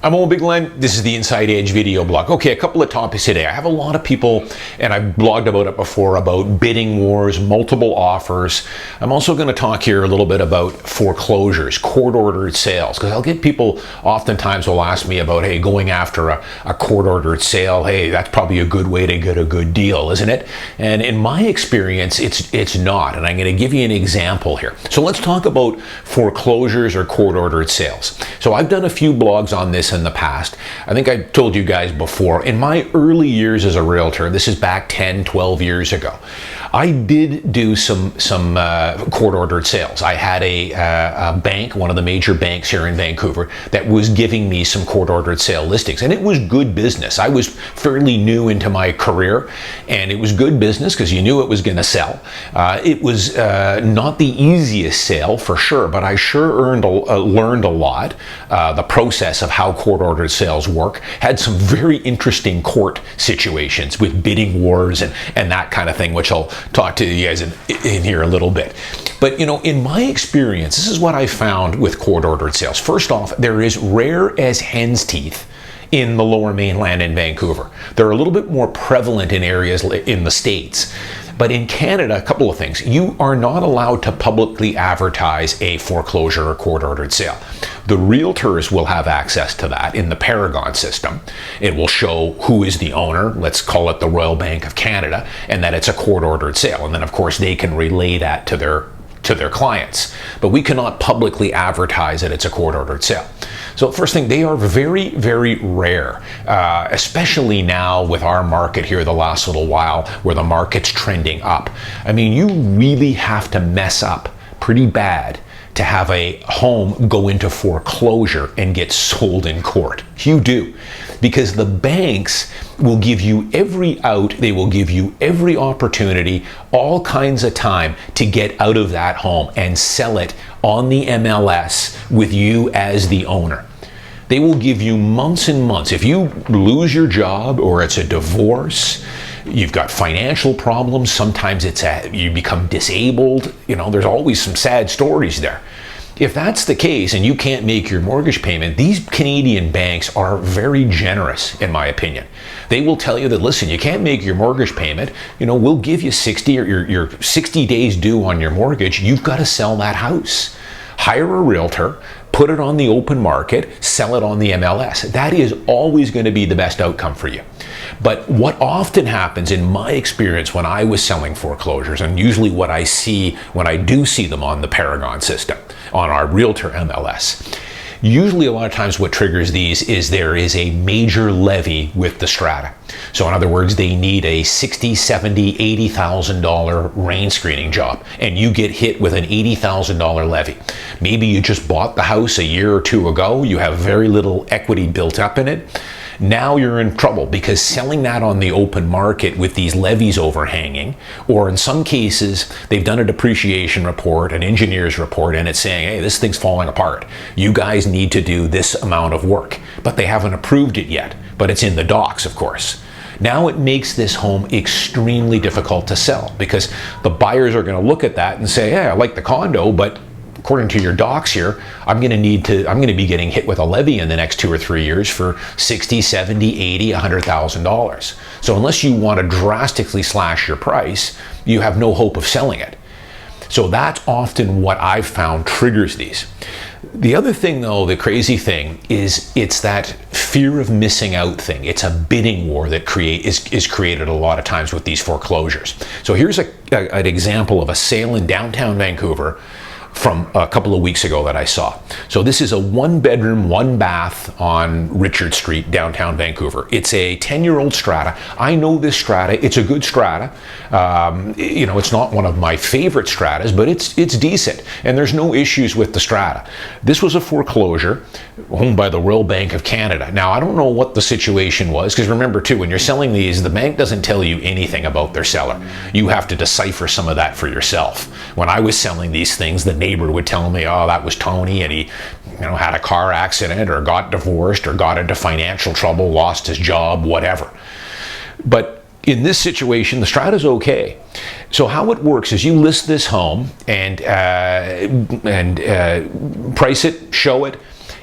I'm Owen Bigland. This is the Inside Edge video blog. Okay, a couple of topics today. I have a lot of people, and I've blogged about it before, about bidding wars, multiple offers. I'm also going to talk here a little bit about foreclosures, court-ordered sales, because I'll get people oftentimes will ask me about, hey, going after a court-ordered sale, hey, that's probably a good way to get a good deal, isn't it? And in my experience, it's not, and I'm going to give you an example here. So let's talk about foreclosures or court-ordered sales. So I've done a few blogs on this in the past. I think I told you guys before, in my early years as a realtor, this is back 10, 12 years ago, I did do some court-ordered sales. I had a bank, one of the major banks here in Vancouver, that was giving me some court-ordered sale listings, and it was good business. I was fairly new into my career, and it was good business because you knew it was going to sell. It was not the easiest sale for sure, but I sure learned a lot. The process of how court-ordered sales work, had some very interesting court situations with bidding wars and that kind of thing, which I'll talk to you guys in here a little bit. But, you know, in my experience, this is what I found with court-ordered sales. First off, they're as rare as hen's teeth in the Lower Mainland in Vancouver. They're a little bit more prevalent in areas in the States. But in Canada, a couple of things. You are not allowed to publicly advertise a foreclosure or court-ordered sale. The Realtors will have access to that in the Paragon system. It will show who is the owner, let's call it the Royal Bank of Canada, and that it's a court-ordered sale. And then, of course, they can relay that to their clients. But we cannot publicly advertise that it's a court-ordered sale. So first thing, they are very, very rare, especially now with our market here the last little while where the market's trending up. I mean, you really have to mess up pretty bad to have a home go into foreclosure and get sold in court. You do. Because the banks will give you every out, they will give you every opportunity, all kinds of time to get out of that home and sell it on the MLS with you as the owner. They will give you months and months. If you lose your job or it's a divorce, you've got financial problems, sometimes you become disabled, you know, there's always some sad stories there. If that's the case and you can't make your mortgage payment, these Canadian banks are very generous, in my opinion. They will tell you that, listen, you can't make your mortgage payment, you know, we'll give you 60 or your 60 days due on your mortgage. You've got to sell that house. Hire a realtor, put it on the open market, sell it on the MLS. That is always going to be the best outcome for you. But what often happens in my experience when I was selling foreclosures, and usually what I see when I do see them on the Paragon system, on our realtor MLS, usually a lot of times what triggers these is there is a major levy with the strata. So in other words, they need a $60,000, $70,000, $80,000 rain screening job, and you get hit with an $80,000 levy. Maybe you just bought the house a year or two ago, you have very little equity built up in it. Now you're in trouble because selling that on the open market with these levies overhanging, or in some cases, they've done a depreciation report, an engineer's report, and it's saying, hey, this thing's falling apart. You guys need to do this amount of work, but they haven't approved it yet, but it's in the docs, of course. Now it makes this home extremely difficult to sell because the buyers are going to look at that and say, hey, I like the condo, but according to your docs here, I'm going to be getting hit with a levy in the next 2 or 3 years for $60,000, $70,000, $80,000, $100,000. So unless you want to drastically slash your price, you have no hope of selling it. So that's often what I've found triggers these. The other thing though, the crazy thing is it's that fear of missing out thing. It's a bidding war that is created a lot of times with these foreclosures. So here's an example of a sale in downtown Vancouver from a couple of weeks ago that I saw. So this is a 1-bedroom, 1-bath on Richard Street, downtown Vancouver. It's a 10-year-old strata. I know this strata. It's a good strata. You know, it's not one of my favorite stratas, but it's decent. And there's no issues with the strata. This was a foreclosure owned by the Royal Bank of Canada. Now, I don't know what the situation was, because remember too, when you're selling these, the bank doesn't tell you anything about their seller. You have to decipher some of that for yourself. When I was selling these things, the neighbor would tell me, oh, that was Tony, and he, you know, had a car accident or got divorced or got into financial trouble, lost his job, whatever. But in this situation, the strata's okay. So how it works is you list this home and price it, show it,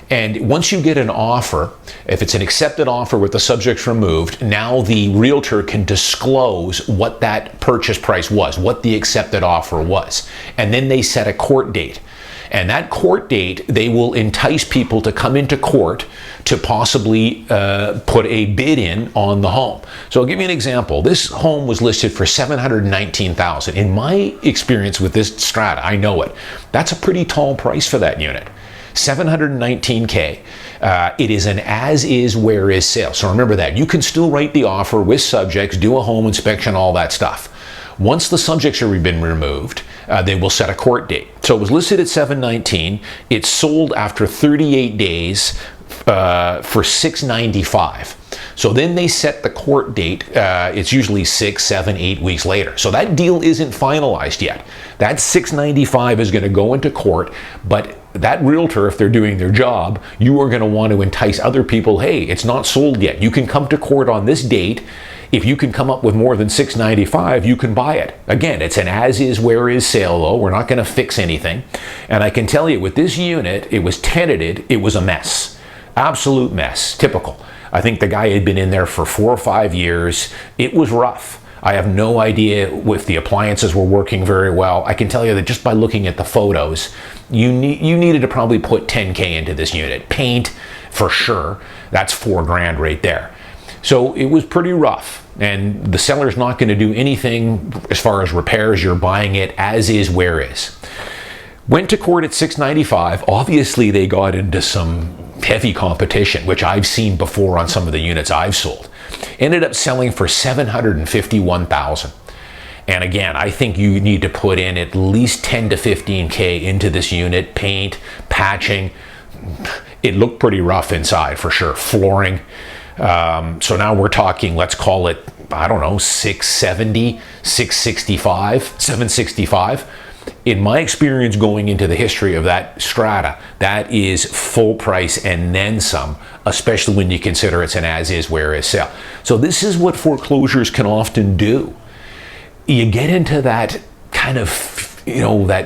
And once you get an offer, if it's an accepted offer with the subjects removed, now the realtor can disclose what that purchase price was, what the accepted offer was. And then they set a court date. And that court date, they will entice people to come into court to possibly put a bid in on the home. So I'll give you an example. This home was listed for $719,000. In my experience with this strata, I know it. That's a pretty tall price for that unit. $719K. It is an as-is, where-is sale. So remember that. You can still write the offer with subjects, do a home inspection, all that stuff. Once the subjects have been removed, they will set a court date. So it was listed at $719. It's sold after 38 days for $695. So then they set the court date. It's usually 6, 7, 8 weeks later. So that deal isn't finalized yet. That $695 is going to go into court, but that realtor, if they're doing their job, you are going to want to entice other people. Hey, it's not sold yet. You can come to court on this date. If you can come up with more than $695, you can buy it. Again, it's an as-is, where-is sale, though. We're not going to fix anything. And I can tell you, with this unit, it was tenanted. It was a mess. Absolute mess. Typical. I think the guy had been in there for 4 or 5 years. It was rough. I have no idea if the appliances were working very well. I can tell you that just by looking at the photos, you needed to probably put $10K into this unit. Paint, for sure. That's $4,000 right there. So it was pretty rough, and the seller's not going to do anything as far as repairs. You're buying it as is, where is. Went to court at $695. Obviously, they got into some heavy competition, which I've seen before on some of the units I've sold. Ended up selling for $751,000. And again, I think you need to put in at least 10 to 15K into this unit. Paint, patching. It looked pretty rough inside for sure. Flooring. So now we're talking, let's call it, I don't know, 670, 665, 765. In my experience going into the history of that strata, that is full price and then some, especially when you consider it's an as-is, where-is sale. So this is what foreclosures can often do. You get into that kind of, that,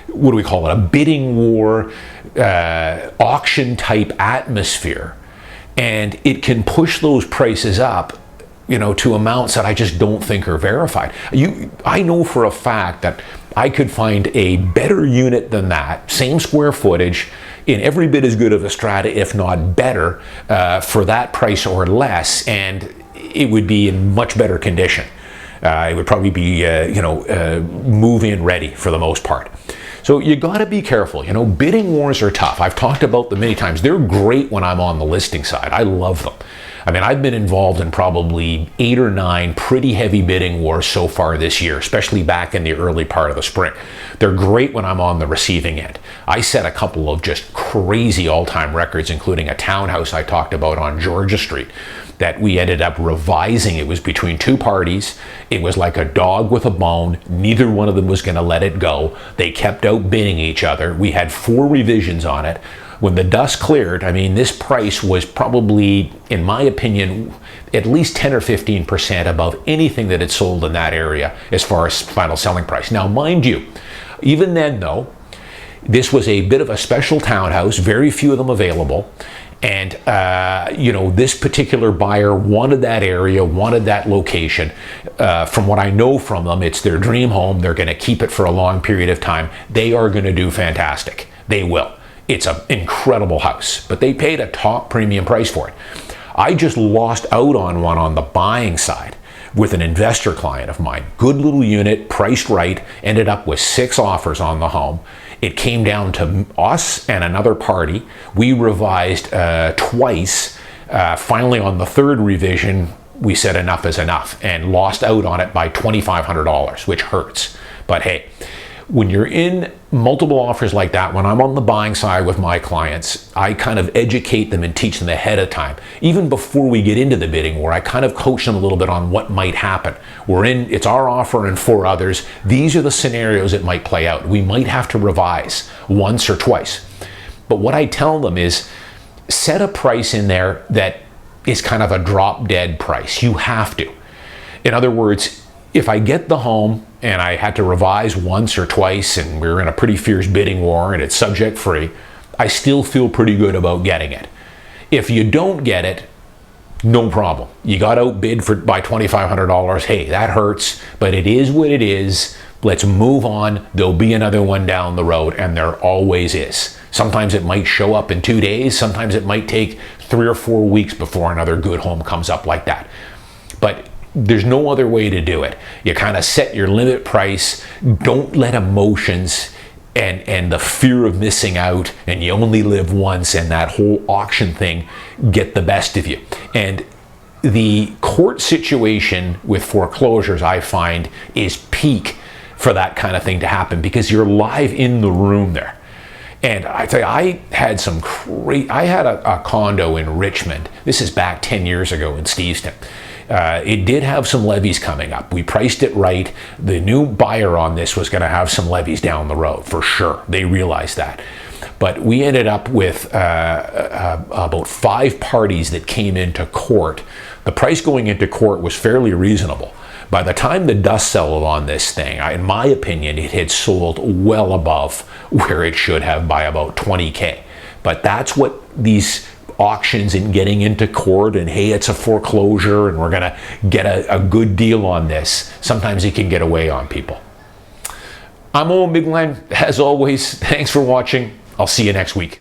what do we call it, a bidding war, auction type atmosphere, and it can push those prices up, to amounts that I just don't think are verified. I know for a fact that I could find a better unit than that, same square footage, in every bit as good of a strata, if not better, for that price or less, and it would be in much better condition. It would probably be, move-in ready for the most part. So you got to be careful. Bidding wars are tough. I've talked about them many times. They're great when I'm on the listing side. I love them. I mean, I've been involved in probably 8 or 9 pretty heavy bidding wars so far this year, especially back in the early part of the spring. They're great when I'm on the receiving end. I set a couple of just crazy all-time records, including a townhouse I talked about on Georgia Street that we ended up revising. It was between 2 parties. It was like a dog with a bone. Neither one of them was going to let it go. They kept outbidding each other. We had 4 revisions on it. When the dust cleared, I mean, this price was probably, in my opinion, at least 10 or 15% above anything that had sold in that area as far as final selling price. Now, mind you, even then, though, this was a bit of a special townhouse, very few of them available. And, this particular buyer wanted that area, wanted that location. From what I know from them, it's their dream home. They're going to keep it for a long period of time. They are going to do fantastic. They will. It's an incredible house, but they paid a top premium price for it. I just lost out on one on the buying side with an investor client of mine. Good little unit, priced right, ended up with 6 offers on the home. It came down to us and another party. We revised twice. Finally, on the 3rd revision, we said enough is enough and lost out on it by $2,500, which hurts. But hey, when you're in multiple offers like that, when I'm on the buying side with my clients, I kind of educate them and teach them ahead of time. Even before we get into the bidding war, I kind of coach them a little bit on what might happen. It's our offer and 4 others. These are the scenarios that might play out. We might have to revise once or twice. But what I tell them is set a price in there that is kind of a drop dead price. You have to. In other words, if I get the home and I had to revise once or twice and we're in a pretty fierce bidding war and it's subject free, I still feel pretty good about getting it. If you don't get it, no problem. You got outbid by $2,500. Hey, that hurts, but it is what it is. Let's move on. There'll be another one down the road, and there always is. Sometimes it might show up in 2 days. Sometimes it might take 3 or 4 weeks before another good home comes up like that. But there's no other way to do it. You kind of set your limit price. Don't let emotions and the fear of missing out, and you only live once, and that whole auction thing get the best of you. And the court situation with foreclosures, I find, is peak for that kind of thing to happen, because you're live in the room there. And I tell you, I had a condo in Richmond. This is back 10 years ago in Steveston. It did have some levies coming up. We priced it right. The new buyer on this was going to have some levies down the road, for sure. They realized that. But we ended up with about 5 parties that came into court. The price going into court was fairly reasonable. By the time the dust settled on this thing, in my opinion, it had sold well above where it should have by about $20K. But that's what these auctions and getting into court, and hey, it's a foreclosure and we're going to get a good deal on this. Sometimes it can get away on people. I'm Owen Bigland. As always, thanks for watching. I'll see you next week.